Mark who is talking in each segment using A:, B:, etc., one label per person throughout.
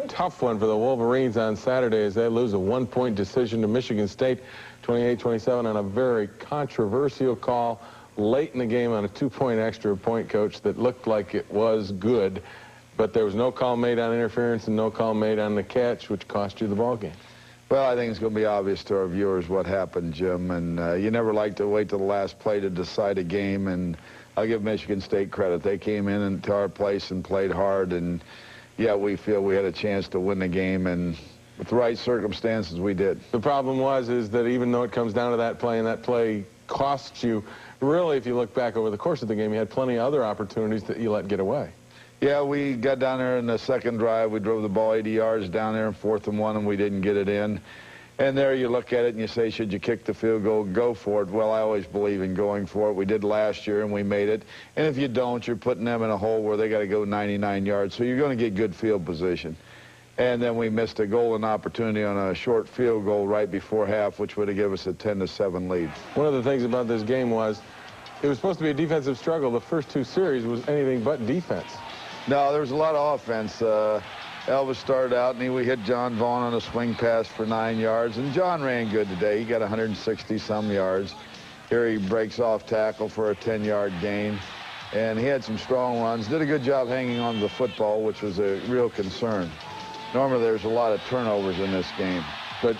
A: Tough one for the Wolverines on Saturday as they lose a one-point decision to Michigan State, 28-27, on a very controversial call late in the game on a two-point extra point, Coach, that looked like it was good, but there was no call made on interference and no call made on the catch, which cost you the ball game.
B: Well, I think it's going to be obvious to our viewers what happened, Jim, and you never like to wait till the last play to decide a game, and I'll give Michigan State credit. They came in into our place and played hard, and yeah, we feel we had a chance to win the game, and with the right circumstances, we did.
A: The problem is that even though it comes down to that play, and that play costs you, really, if you look back over the course of the game, you had plenty of other opportunities that you let get away.
B: Yeah, we got down there in the second drive. We drove the ball 80 yards down there in 4th and 1, and we didn't get it in. And there you look at it and you say, should you kick the field goal, go for it? Well, I always believe in going for it. We did last year, and we made it. And if you don't, you're putting them in a hole where they got to go 99 yards. So you're going to get good field position. And then we missed a golden opportunity on a short field goal right before half, which would have given us a 10-7 lead. One
A: of the things about this game was it was supposed to be a defensive struggle. The first two series was anything but defense.
B: No, there was a lot of offense. Elvis started out, and we hit John Vaughn on a swing pass for 9 yards. And John ran good today. He got 160-some yards. Here he breaks off tackle for a 10-yard gain. And he had some strong runs. Did a good job hanging on to the football, which was a real concern. Normally, there's a lot of turnovers in this game.
A: But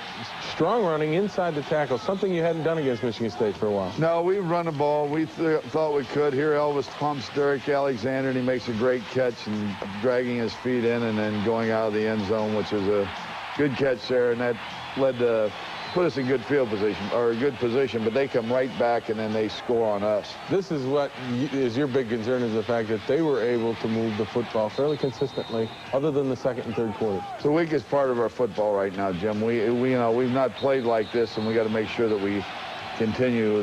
A: strong running inside the tackle, something you hadn't done against Michigan State for a while.
B: No, we run the ball. We thought we could. Here Elvis pumps Derek Alexander, and he makes a great catch and dragging his feet in and then going out of the end zone, which is a good catch there, and that led to put us in good field position, or a good position, but they come right back and then they score on us.
A: This is what is your big concern, is the fact that they were able to move the football fairly consistently, other than the second and third quarter.
B: It's the weakest part of our football right now, Jim. We've not played like this, and we got to make sure that we continue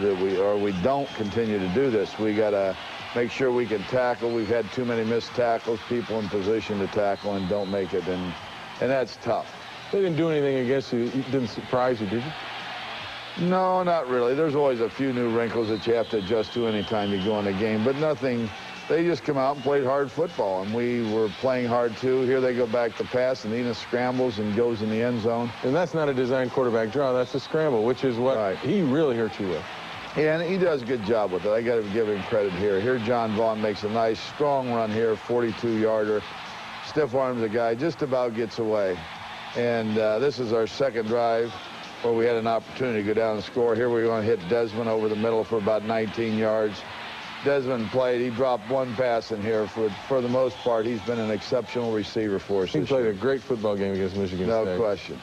B: we don't continue to do this. We got to make sure we can tackle. We've had too many missed tackles, people in position to tackle and don't make it, and that's tough.
A: They didn't do anything against you. It didn't surprise you, did you?
B: No, not really. There's always a few new wrinkles that you have to adjust to anytime you go in a game, but nothing. They just come out and played hard football, and we were playing hard, too. Here they go back to pass, and Enos scrambles and goes in the end zone.
A: And that's not a design quarterback draw. That's a scramble, which is what he really hurt you with.
B: Yeah, and he does a good job with it. I got to give him credit here. Here John Vaughn makes a nice, strong run here, 42-yarder. Stiff arms the guy, just about gets away. And this is our second drive where we had an opportunity to go down and score. Here we're going to hit Desmond over the middle for about 19 yards. Desmond played. He dropped one pass in here. For the most part, he's been an exceptional receiver for us.
A: He played a great football game against Michigan State.
B: No question.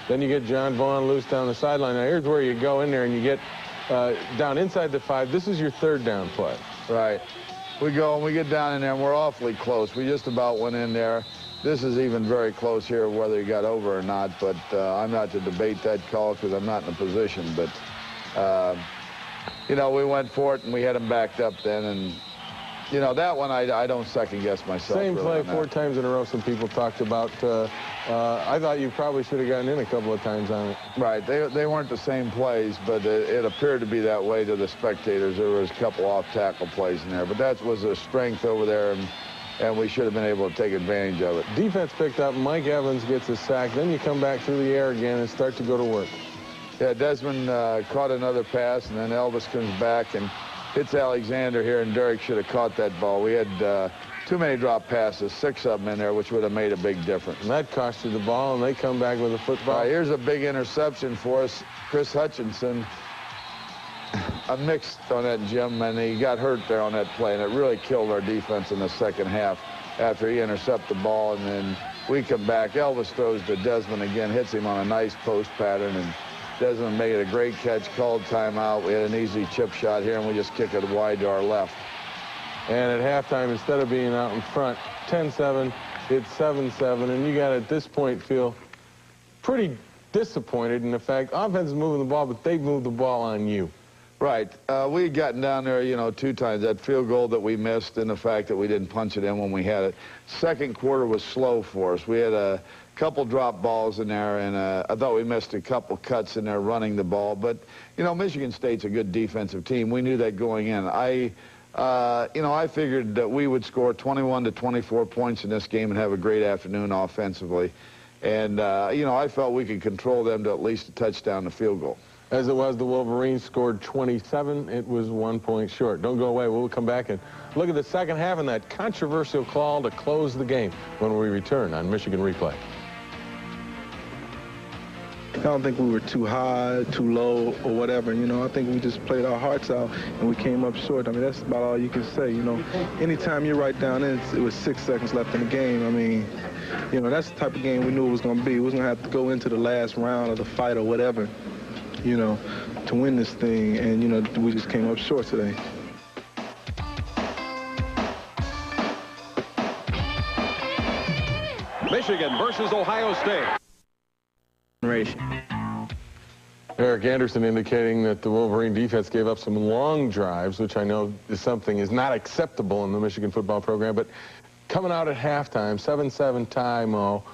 A: Then you get John Vaughn loose down the sideline. Now, here's where you go in there and you get down inside the 5. This is your third down play.
B: Right. We go and we get down in there, and we're awfully close. We just about went in there. This is even very close here, whether he got over or not, but I'm not to debate that call because I'm not in a position. But, you know, we went for it, and we had him backed up then. And, you know, that one I don't second-guess myself.
A: Same play 4 times in a row some people talked about. I thought you probably should have gotten in a couple of times on it.
B: Right. They weren't the same plays, but it appeared to be that way to the spectators. There was a couple off-tackle plays in there. But that was a strength over there, and we should have been able to take advantage of it.
A: Defense picked up. Mike Evans gets a sack. Then you come back through the air again and start to go to work.
B: Yeah, Desmond caught another pass, and then Elvis comes back and hits Alexander here, and Derek should have caught that ball. We had too many drop passes, 6 of them in there, which would have made a big difference.
A: And that cost you the ball, and they come back with a football.
B: Here's a big interception for us. Chris Hutchinson, a mixed on that, Jim, and he got hurt there on that play, and it really killed our defense in the second half after he intercepted the ball, and then we come back. Elvis throws to Desmond again, hits him on a nice post pattern, and Desmond made a great catch, called timeout. We had an easy chip shot here, and we just kick it wide to our left.
A: And at halftime, instead of being out in front, 10-7, it's 7-7, and you got to, at this point, feel pretty disappointed in the fact offense is moving the ball, but they've moved the ball on you.
B: Right. We had gotten down there, you know, 2 times. That field goal that we missed and the fact that we didn't punch it in when we had it. Second quarter was slow for us. We had a couple drop balls in there, and I thought we missed a couple cuts in there running the ball. But, you know, Michigan State's a good defensive team. We knew that going in. You know, I figured that we would score 21 to 24 points in this game and have a great afternoon offensively. And, you know, I felt we could control them to at least a touchdown and a field goal.
A: As it was, the Wolverines scored 27. It was 1 point short. Don't go away. We'll come back and look at the second half and that controversial call to close the game when we return on Michigan Replay.
C: I don't think we were too high, too low, or whatever. You know, I think we just played our hearts out, and we came up short. I mean, that's about all you can say, you know. Anytime you're right down in, it was 6 seconds left in the game. I mean, you know, that's the type of game we knew it was going to be. We was going to have to go into the last round of the fight or whatever, you know, to win this thing. And, you know, we just came up short today.
D: Michigan versus Ohio State.
A: Eric Anderson indicating that the Wolverine defense gave up some long drives, which I know is something is not acceptable in the Michigan football program. But coming out at halftime, 7-7 tie, Mo,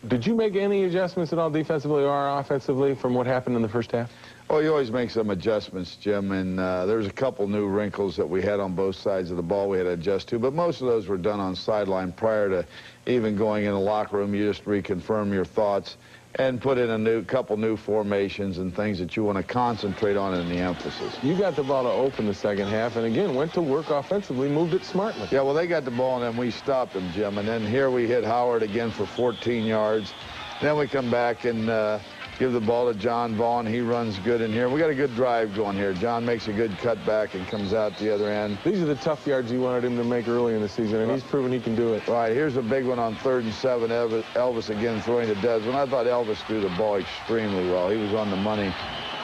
A: did you make any adjustments at all defensively or offensively from what happened in the first half?
B: Oh, you always make some adjustments, Jim, and there's a couple new wrinkles that we had on both sides of the ball we had to adjust to, but most of those were done on sideline prior to even going in the locker room. You just reconfirm your thoughts and put in a couple new formations and things that you want to concentrate on in the emphasis.
A: You got the ball to open the second half, and again, went to work offensively, moved it smartly.
B: Yeah, well, they got the ball, and then we stopped them, Jim. And then here we hit Howard again for 14 yards. Then we come back and give the ball to John Vaughn. He runs good in here. We got a good drive going here. John makes a good cutback and comes out the other end.
A: These are the tough yards you wanted him to make early in the season, and he's proven he can do it.
B: Right, here's a big one on 3rd and 7. Elvis again throwing to Desmond. I thought Elvis threw the ball extremely well. He was on the money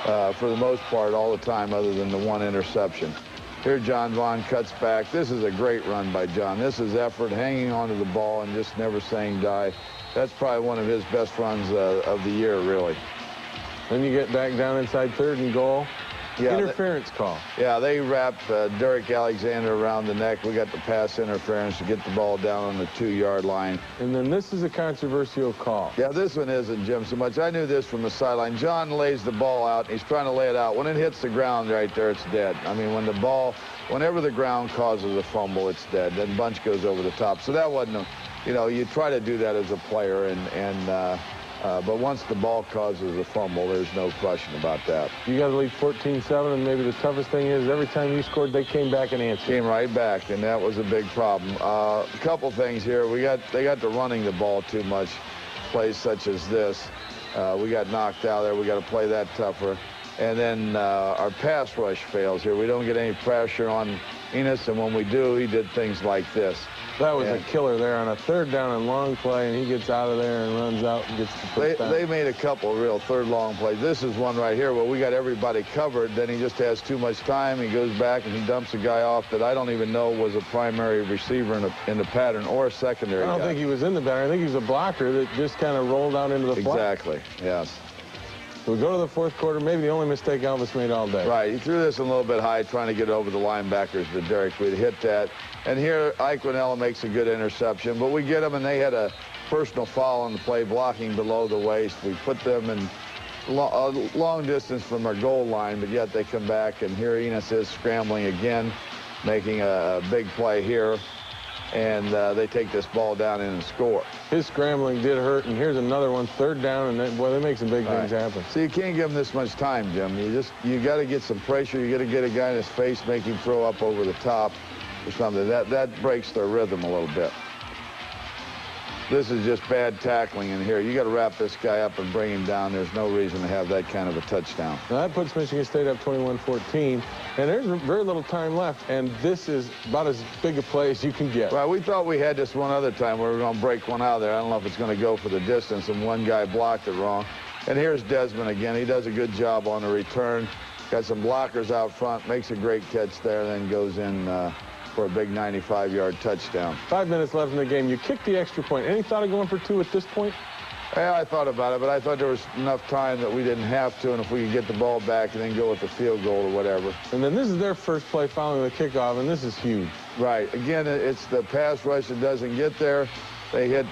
B: for the most part all the time other than the one interception. Here John Vaughn cuts back. This is a great run by John. This is effort, hanging onto the ball and just never saying die. That's probably one of his best runs of the year, really.
A: Then you get back down inside 3rd and goal. Yeah, interference call.
B: Yeah, they wrapped Derek Alexander around the neck. We got the pass interference to get the ball down on the 2-yard line.
A: And then this is a controversial call.
B: Yeah, this one isn't, Jim, so much. I knew this from the sideline. John lays the ball out. He's trying to lay it out. When it hits the ground right there, it's dead. I mean, whenever the ground causes a fumble, it's dead. Then Bunch goes over the top. So that wasn't you know, you try to do that as a player, but once the ball causes a fumble, there's no question about that.
A: You got to lead 14-7, and maybe the toughest thing is every time you scored, they came back and answered.
B: Came right back, and that was a big problem. A couple things here. They got to running the ball too much. Plays such as this, we got knocked out there. We got to play that tougher. And then our pass rush fails here. We don't get any pressure on Enos, and when we do, he did things like this.
A: That was a killer there on a 3rd down and long play, and he gets out of there and runs out and gets the first down.
B: They made a couple real 3rd long plays. This is one right here where we got everybody covered. Then he just has too much time. He goes back and he dumps a guy off that I don't even know was a primary receiver in the pattern or a secondary guy.
A: I don't think he was in the pattern. I think he was a blocker that just kind of rolled out into the flat.
B: Exactly, yes.
A: So we go to the 4th quarter, maybe the only mistake Elvis made all day.
B: Right, he threw this a little bit high, trying to get over the linebackers to Derek. We'd hit that. And here, Ike Winella makes a good interception, but we get them, and they had a personal foul on the play, blocking below the waist. We put them in a long distance from our goal line, but yet they come back, and here Enos is scrambling again, making a big play here. And they take this ball down in and score.
A: His scrambling did hurt, and here's another one, 3rd down, and boy, they make some big things happen.
B: So you can't give him this much time, Jim. You got to get some pressure. You got to get a guy in his face, make him throw up over the top or something. That breaks their rhythm a little bit. This is just bad tackling in here. You got to wrap this guy up and bring him down. There's no reason to have that kind of a touchdown.
A: Now that puts Michigan State up 21-14, and there's very little time left, and this is about as big a play as you can get.
B: Well, we thought we had this one other time where we were going to break one out there. I don't know if it's going to go for the distance, and one guy blocked it wrong. And here's Desmond again. He does a good job on the return. Got some blockers out front, makes a great catch there, then goes in for a big 95-yard touchdown.
A: 5 minutes left in the game. You kicked the extra point. Any thought of going for 2 at this point?
B: Yeah, I thought about it, but I thought there was enough time that we didn't have to, and if we could get the ball back and then go with the field goal or whatever.
A: And then this is their first play following the kickoff, and this is huge.
B: Right. Again, it's the pass rush that doesn't get there. They hit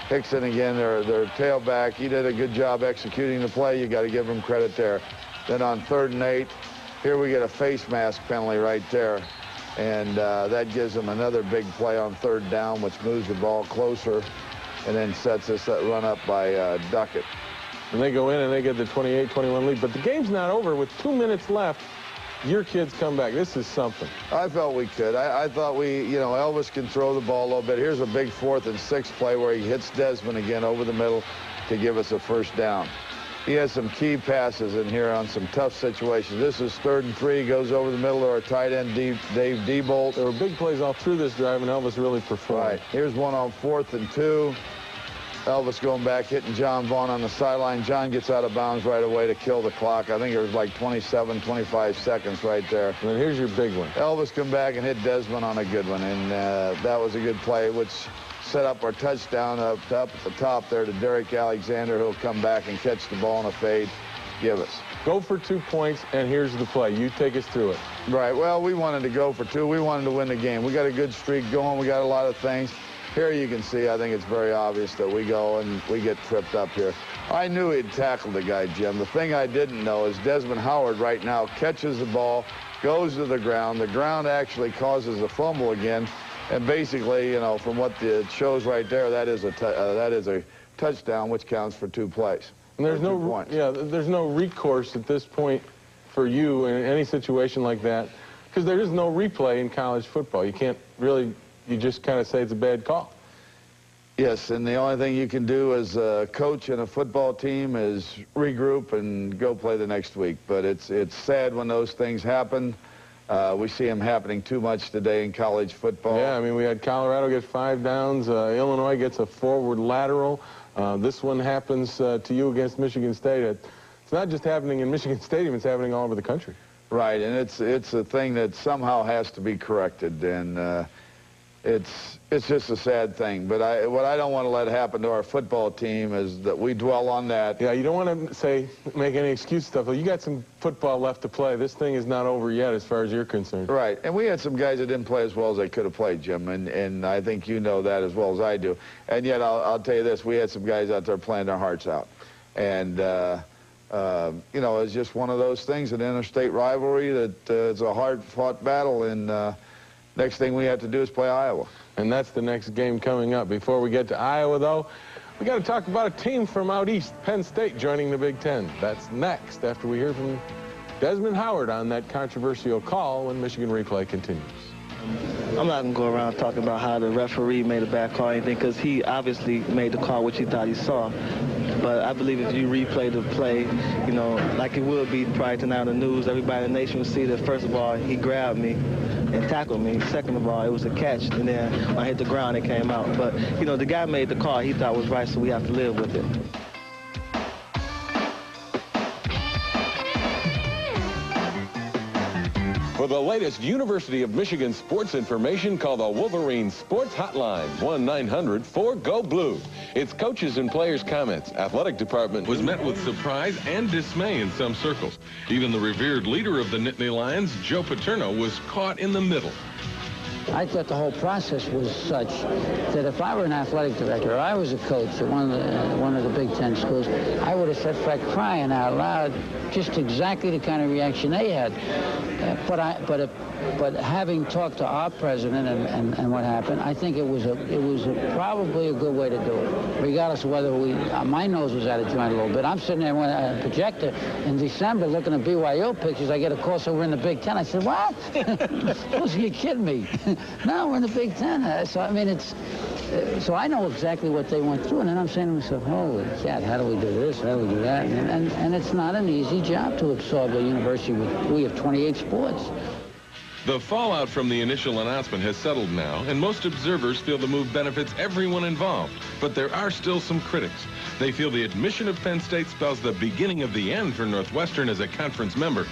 B: Hickson again, their tailback. He did a good job executing the play. You got to give him credit there. Then on 3rd and 8, here we get a face mask penalty right there. And that gives them another big play on 3rd down, which moves the ball closer and then sets us that run up by Duckett.
A: And they go in and they get the 28-21 lead. But the game's not over. With 2 minutes left, your kids come back. This is something.
B: I felt we could. I thought Elvis can throw the ball a little bit. Here's a big 4th and 6 play where he hits Desmond again over the middle to give us a 1st down. He has some key passes in here on some tough situations. This is 3rd and 3, goes over the middle to our tight end, Dave Diebold.
A: There were big plays all through this drive, and Elvis really performed.
B: Right. Here's one on 4th and 2. Elvis going back, hitting John Vaughn on the sideline. John gets out of bounds right away to kill the clock. I think it was like 27, 25 seconds right there.
A: And then here's your big one.
B: Elvis come back and hit Desmond on a good one, and that was a good play, which set up our touchdown up at the top there to Derek Alexander, who'll come back and catch the ball in a fade, give us.
A: Go for 2 points, and here's the play. You take us through it.
B: Right. Well, we wanted to go for 2. We wanted to win the game. We got a good streak going. We got a lot of things. Here you can see, I think it's very obvious that we go and we get tripped up here. I knew he'd tackled the guy, Jim. The thing I didn't know is Desmond Howard right now catches the ball, goes to the ground. The ground actually causes a fumble again. And basically, from what it shows right there, that is a touchdown, which counts for 2 plays.
A: And there's there's no recourse at this point for you in any situation like that, because there is no replay in college football. You can't really, you just kind of say it's a bad call.
B: Yes, and the only thing you can do as a coach in a football team is regroup and go play the next week. But it's sad when those things happen. We see them happening too much today in college football.
A: Yeah, I mean, we had Colorado get 5 downs. Illinois gets a forward lateral. This one happens to you against Michigan State. It's not just happening in Michigan Stadium. It's happening all over the country.
B: Right, and it's a thing that somehow has to be corrected, and it's just a sad thing. But what I don't want to let happen to our football team is that we dwell on that.
A: Yeah, you don't want to make any excuse stuff. You got some football left to play. This thing is not over yet as far as you're concerned.
B: Right, and we had some guys that didn't play as well as they could have played, Jim, and I think you know that as well as I do. And yet, I'll tell you this, we had some guys out there playing their hearts out. And, it's just one of those things, an interstate rivalry that it's a hard-fought battle, and next thing we have to do is play Iowa.
A: And that's the next game coming up. Before we get to Iowa, though, we got to talk about a team from out east, Penn State, joining the Big Ten. That's next after we hear from Desmond Howard on that controversial call when Michigan Replay continues.
E: I'm not going to go around talking about how the referee made a bad call or anything, because he obviously made the call which he thought he saw. But I believe if you replay the play, like it will be prior to now the news, everybody in the nation will see that, first of all, he grabbed me and tackled me. Second of all, it was a catch, and then when I hit the ground, it came out. But, the guy made the call he thought was right, so we have to live with it.
F: For the latest University of Michigan sports information, call the Wolverines Sports Hotline, 1-900-4-GO-BLUE. It's coaches and players' comments. Athletic department
G: was met with surprise and dismay in some circles. Even the revered leader of the Nittany Lions, Joe Paterno, was caught in the middle.
H: I thought the whole process was such that if I were an athletic director or I was a coach at one of the Big Ten schools, I would have said, for crying out loud, just exactly the kind of reaction they had. But having talked to our president and what happened, I think it was probably a good way to do it, regardless of whether my nose was out of joint a little bit. I'm sitting there with a projector in December looking at BYO pictures. I get a call, so we're in the Big Ten. I said, what? You're kidding me. No, we're in the Big Ten. So, I mean, so I know exactly what they went through, and then I'm saying to myself, holy cat, how do we do this? How do we do that? And it's not an easy job to absorb a university we have 28 sports.
G: The fallout from the initial announcement has settled now, and most observers feel the move benefits everyone involved. But there are still some critics. They feel the admission of Penn State spells the beginning of the end for Northwestern as a conference member.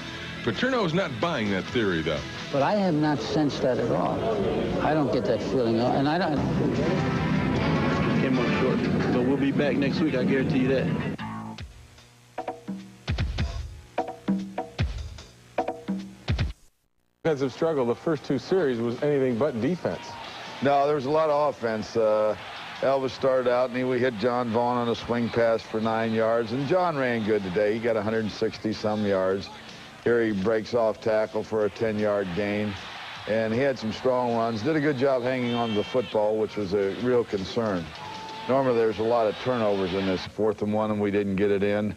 G: Paterno is not buying that theory, though.
H: But I have not sensed that at all. I don't get that feeling, and I don't.
E: Came up short, but we'll be back next week, I guarantee you that.
A: Defensive struggle, the first 2 series was anything but defense.
B: No, there was a lot of offense. Elvis started out, and we hit John Vaughn on a swing pass for 9 yards, and John ran good today. He got 160-some yards. Here he breaks off tackle for a 10-yard gain. And he had some strong runs, did a good job hanging on to the football, which was a real concern. Normally there's a lot of turnovers in this 4th and 1, and we didn't get it in.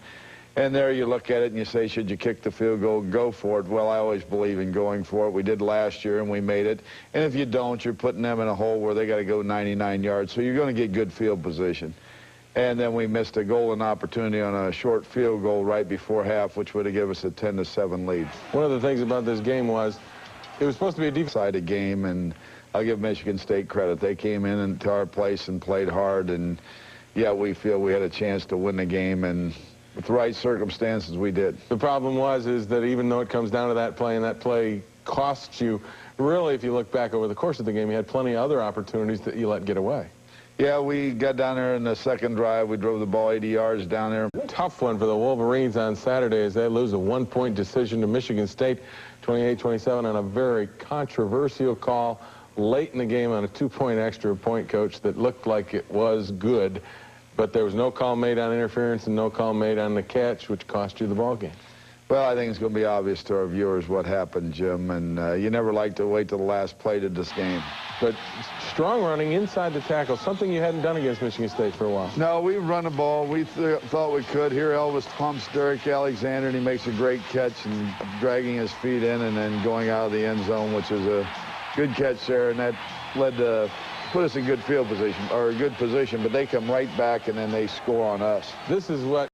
B: And there you look at it and you say, should you kick the field goal, go for it? Well, I always believe in going for it. We did last year and we made it. And if you don't, you're putting them in a hole where they got to go 99 yards. So you're going to get good field position. And then we missed a golden opportunity on a short field goal right before half, which would have given us a 10-7 lead.
A: One of the things about this game was it was supposed to be a deep-sided
B: game, and I'll give Michigan State credit. They came in into our place and played hard, and yeah, we feel we had a chance to win the game, and with the right circumstances, we did.
A: The problem is that even though it comes down to that play, and that play costs you, really, if you look back over the course of the game, you had plenty of other opportunities that you let get away.
B: Yeah, we got down there in the second drive. We drove the ball 80 yards down there.
A: Tough one for the Wolverines on Saturday as they lose a 1-point decision to Michigan State, 28-27, on a very controversial call late in the game on a 2-point extra point, coach, that looked like it was good. But there was no call made on interference and no call made on the catch, which cost you the ball game.
B: Well, I think it's going to be obvious to our viewers what happened, Jim, and you never like to wait till the last play to this game.
A: But strong running inside the tackle, something you hadn't done against Michigan State for a while.
B: No, we run the ball. We thought we could. Here Elvis pumps Derek Alexander, and he makes a great catch and dragging his feet in and then going out of the end zone, which is a good catch there, and that led to put us in good field position, or a good position, but they come right back and then they score on us.
A: This is what